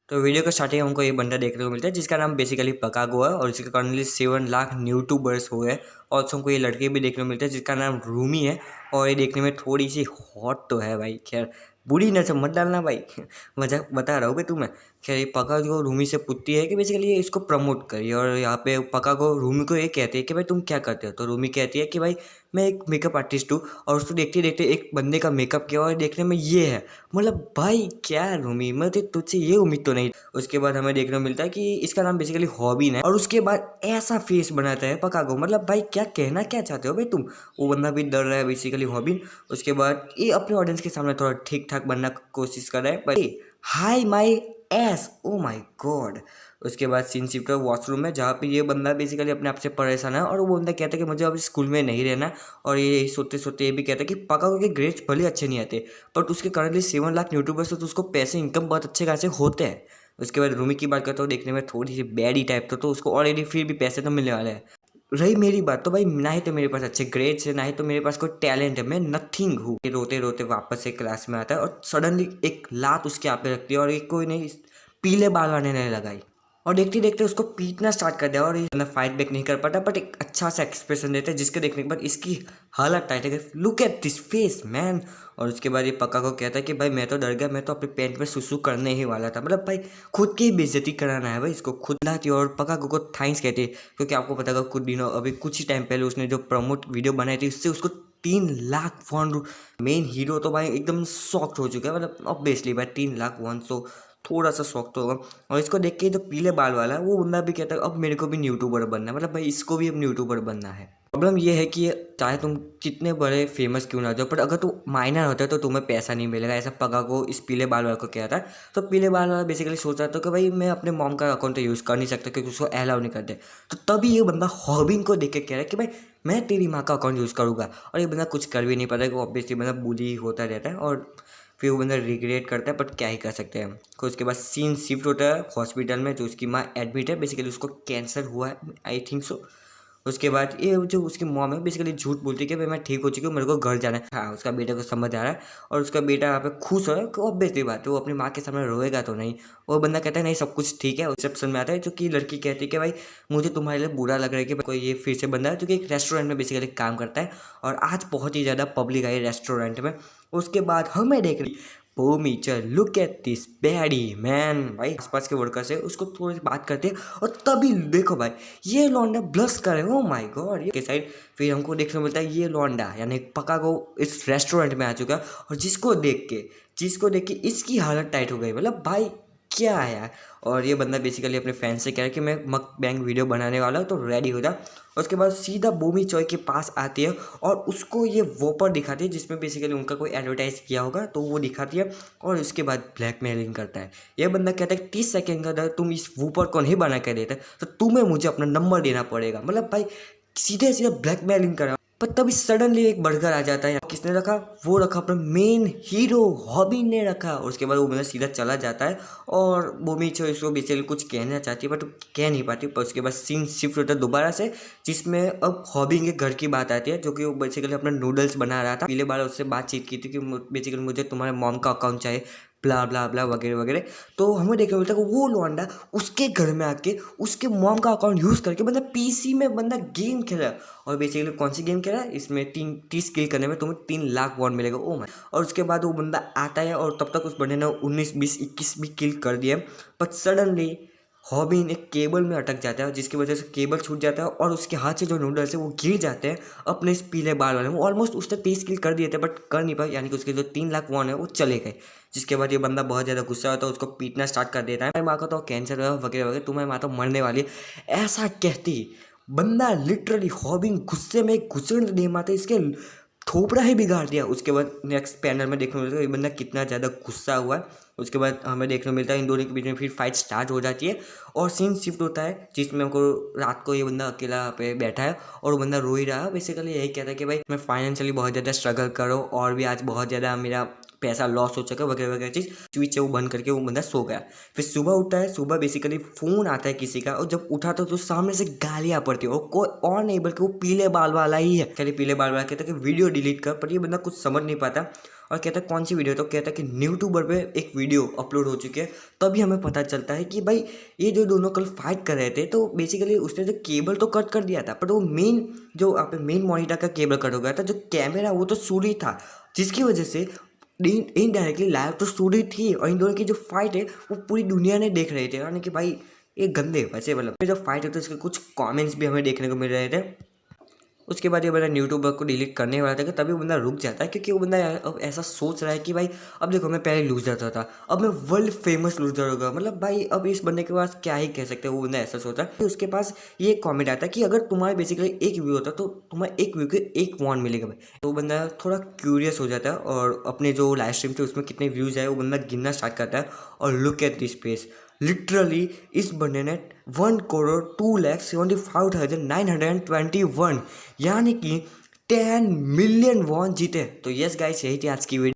तो वीडियो के स्टार्टिंग हमको ये बंदा देखने को मिलता है जिसका नाम बेसिकली पकागो है और इसके करंटली 7 लाख यूट्यूबर्स हुए हैं। और हमको ये लड़के भी देखने को मिलते हैं जिसका नाम रूमी है और ये देखने में थोड़ी सी हॉट तो है भाई। खैर बुरी नजर मत डालना भाई मजाक बता रहा हूँ भाई तुम्हें। खैर ये पकागो रूमी से पूछती है कि बेसिकली ये इसको प्रमोट करिए और यहाँ पे पकागो रूमी को ये कहती है कि भाई तुम क्या करते हो। तो रूमी कहती है कि भाई मैं एक मेकअप आर्टिस्ट हूँ और उसको देखते देखते एक बंदे का मेकअप किया और देखने में ये है। मतलब भाई क्या रूमी, मैं तो तुझसे ये उम्मीद तो नहीं। उसके बाद हमें देखने को मिलता है कि इसका नाम बेसिकली हॉबिन है और उसके बाद ऐसा फेस बनाता है पकागो। मतलब भाई क्या कहना क्या चाहते हो भाई तुम। वो बंदा भी डर रहा है बेसिकली हॉबिन। उसके बाद ये अपने ऑडियंस के सामने थोड़ा ठीक ठाक बनना कोशिश कर रहा है भाई। हाई माई एस, ओ माई गॉड। उसके बाद सीन शिफ्ट है वॉशरूम में जहाँ पे ये बंदा बेसिकली अपने आप से परेशान है और वो बंदा कहता है कि मुझे अब स्कूल में नहीं रहना। और ये सोते सोते ये भी कहता है कि पकागो के ग्रेड्स भले अच्छे नहीं आते बट उसके करंटली 7 लाख यूट्यूबर्स तो उसको पैसे इनकम बहुत अच्छे खासे होते हैं। उसके बाद रूमी की बात करते हो देखने में थोड़ी सी बैडी टाइप तो उसको ऑलरेडी फिर भी पैसे तो मिलने वाले हैं। रही मेरी बात तो भाई ना ही तो मेरे पास अच्छे ग्रेड्स है ना ही तो मेरे पास कोई टैलेंट है, मैं नथिंग हूँ। रोते रोते वापस से क्लास में आता है और सडनली एक लात उसके आप पे रखती है और एक कोई नहीं पीले बाल आने नहीं लगाई और देखते देखते उसको पीटना स्टार्ट कर दिया और ये मतलब फाइट बैक नहीं कर पाता बट एक अच्छा सा एक्सप्रेशन देता है जिसके देखने के बाद इसकी हालत टाइट है। Look at this face man. और उसके बाद ये पक्का को कहता है कि भाई मैं तो डर गया, मैं तो अपने पेंट में सुसु करने ही वाला था। मतलब भाई खुद की बेइज्जती कराना है भाई इसको, खुद लाती और पक्का को थैंक्स कहती है क्योंकि आपको पता होगा कुछ दिनों अभी कुछ ही टाइम पहले उसने जो प्रमोट वीडियो बनाई थी उससे उसको 3 लाख फॉन। मेन हीरो तो भाई एकदम सॉफ्ट हो चुका है, मतलब ऑब्वियसली भाई 3 लाख वन सो थोड़ा सा शौक तो होगा। और इसको देख के जो पीले बाल वाला है वो बंदा भी कहता है अब मेरे को भी यूट्यूबर बनना है। मतलब भाई इसको भी अब यूट्यूबर बनना है। प्रॉब्लम ये है कि चाहे तुम कितने बड़े फेमस क्यों ना हो जाओ पर अगर तुम माइनर होता है तो तुम्हें पैसा नहीं मिलेगा। ऐसा पगा को इस पीले बाल वाले को किया था। तो पीले बाल वाला बेसिकली सोच रहा था कि भाई मैं अपने मॉम का अकाउंट तो यूज़ कर नहीं सकता क्योंकि उसको अलाउ नहीं करते। तो तभी ये बंदा हॉबिन को देख के कह रहा है कि भाई मैं तेरी माँ का अकाउंट यूज़ करूँगा। और ये बंदा कुछ कर भी नहीं पाता कि ऑब्वियसली बंदा बुली होता रहता है और फिर वो बंदा रिग्रेट करता है बट क्या ही कर सकते हैं। फिर उसके बाद सीन शिफ्ट होता है हॉस्पिटल में जो उसकी माँ एडमिट है, बेसिकली उसको कैंसर हुआ है आई थिंक सो। उसके बाद ये जो उसकी मॉम है बेसिकली झूठ बोलती है कि भाई मैं ठीक हो चुकी हूँ मेरे को घर जाना है। हाँ उसका बेटे को समझ आ रहा है और उसका बेटा यहाँ पे खुश है कि ऑब्वियसली बात है वो अपनी माँ के सामने रोएगा तो नहीं। वो बंदा कहता है नहीं सब कुछ ठीक है। रिसेप्शन में आता है जो कि लड़की कहती है कि भाई मुझे तुम्हारे लिए बुरा लग रहा है कि कोई ये फिर से बंदा है जो कि एक रेस्टोरेंट में बेसिकली काम करता है और आज बहुत ही ज़्यादा पब्लिक आई रेस्टोरेंट में। उसके बाद हमें देख रही भूमि चल look at this baddie man. भाई आसपास के वर्कर से उसको थोड़ी सी बात करते हैं और तभी देखो भाई ये लौंडा ब्लश करे। ओ माय गॉड ये के साइड फिर हमको देखने को मिलता है ये लौंडा यानी पक्का को इस रेस्टोरेंट में आ चुका है और जिसको देख के इसकी हालत टाइट हो गई। मतलब भाई क्या है यार। और ये बंदा बेसिकली अपने फैन से कह रहा है कि मैं मक बैंग वीडियो बनाने वाला हूँ तो रेडी हो जा। उसके बाद सीधा बोमी चॉय के पास आती है और उसको ये वॉपर दिखाती है जिसमें बेसिकली उनका कोई एडवर्टाइज किया होगा तो वो दिखाती है और उसके बाद ब्लैकमेलिंग करता है। ये बंदा कहता है 30 सेकेंड के अंदर तुम इस वूपर को नहीं बना के देते तो तुम्हें मुझे अपना नंबर देना पड़ेगा। मतलब भाई सीधे सीधे ब्लैकमेलिंग करा। पर तभी सडनली एक बर्गर आ जाता है। किसने रखा? वो रखा अपना मेन हीरो हॉबिन ने रखा। और उसके बाद वो मतलब सीधा चला जाता है और बोमी चो इसको बेसिकली कुछ कहना चाहती है बट कह नहीं पाती। पर उसके बाद सीन शिफ्ट होता है दोबारा से जिसमें अब हॉबिन के घर की बात आती है जो कि वो बेसिकली अपना नूडल्स बना रहा था। पहले बार उससे बातचीत की थी कि बेसिकली मुझे तुम्हारे मॉम का अकाउंट चाहिए ब्ला ब्ला ब्ला वगैरह वगैरह। तो हमें देखने को मिलता है कि वो लौंडा उसके घर में आके उसके मॉम का अकाउंट यूज़ करके बंदा पीसी में बंदा गेम खेल रहा है। और बेसिकली कौन सी गेम खेल रहा है? इसमें 30 किल करने में तुम्हें 3 लाख वॉन मिलेगा। Oh my. और उसके बाद वो बंदा आता है और तब तक उस बंदे ने 19 20 21 भी किल कर दिए। बट सडनली हॉबिन एक केबल में अटक जाता है जिसकी वजह से केबल छूट जाता है और उसके हाथ से जो नूडल्स है वो गिर जाते हैं अपने इस पीले बाल वाले में। ऑलमोस्ट उसने 30 किल कर दिए थे बट कर नहीं पाए यानी कि उसके जो 3 लाख वॉन है वो चले गए। जिसके बाद ये बंदा बहुत ज़्यादा गुस्सा होता है उसको पीटना स्टार्ट कर देता है। मेरी माँ को तो कैंसर वगैरह वगैरह तुम्हारी माँ तो मरने वाली है ऐसा कहती बंदा लिटरली हॉबिन गुस्से में घुसड़ दे माते इसके थोपड़ा ही बिगाड़ दिया। उसके बाद नेक्स्ट पैनल में देखने को मिलता है ये बंदा कितना ज़्यादा गुस्सा हुआ है। उसके बाद हमें देखने को मिलता है इन दोनों के बीच में फिर फाइट स्टार्ट हो जाती है और सीन शिफ्ट होता है जिसमें हमको रात को ये बंदा अकेला पे बैठा है और वो बंदा रो ही रहा है। बेसिकली यही कहता है कि भाई मैं फाइनेंशियली बहुत ज़्यादा स्ट्रगल करो और भी आज बहुत ज़्यादा मेरा पैसा लॉस हो चुका है वगैरह वगैरह चीज़। स्विच है वो बंद करके वो बंदा सो गया। फिर सुबह उठता है, सुबह बेसिकली फ़ोन आता है किसी का और जब उठाता तो सामने से गालियाँ पड़ती है और कोई और नहीं बल्कि वो पीले बाल वाला ही है। चलिए पीले बाल वाला कहता है कि वीडियो डिलीट कर, पर ये बंदा कुछ समझ नहीं पाता और कहता है कौन सी वीडियो, तो कहता है कि यूट्यूबर पे एक वीडियो अपलोड हो चुकी है। तभी हमें पता चलता है कि भाई ये जो दोनों कल फाइट कर रहे थे, तो बेसिकली उसने जो केबल तो कट कर दिया था, पर वो मेन जो आप मेन मॉनिटर का केबल कट हो गया था, जो कैमरा वो तो सूरी था, जिसकी वजह से इनडायरेक्टली लाइव तो स्टोरी थी और इन दोनों की जो फाइट है वो पूरी दुनिया ने देख रहे थे। यानी कि भाई ये गंदे बचे, मतलब जो फाइट होती है उसके कुछ कमेंट्स भी हमें देखने को मिल रहे थे। उसके बाद ये बंदा यूट्यूबर को डिलीट करने वाला था कि तभी वो बंदा रुक जाता है, क्योंकि वो बंदा अब ऐसा सोच रहा है कि भाई अब देखो मैं पहले लूजर था, अब मैं वर्ल्ड फेमस लूजर होगा, मतलब भाई अब इस बंदे के पास क्या ही कह सकते हैं। वो बंदा ऐसा सोचा कि उसके पास ये कमेंट आता है कि अगर तुम्हारे बेसिकली एक व्यू होता तो तुम्हारे एक व्यू के एक वॉन मिलेगा भाई। तो वो बंदा थोड़ा क्यूरियस हो जाता है और अपने जो लाइव स्ट्रीम थे उसमें कितने व्यूज़ आए वो बंदा गिनना स्टार्ट करता है। और look at this page, literally इस बंदे ने 1,02,75,921 यानी कि 10 मिलियन वॉन जीते। तो यस गाइस, यही थी आज की वीडियो।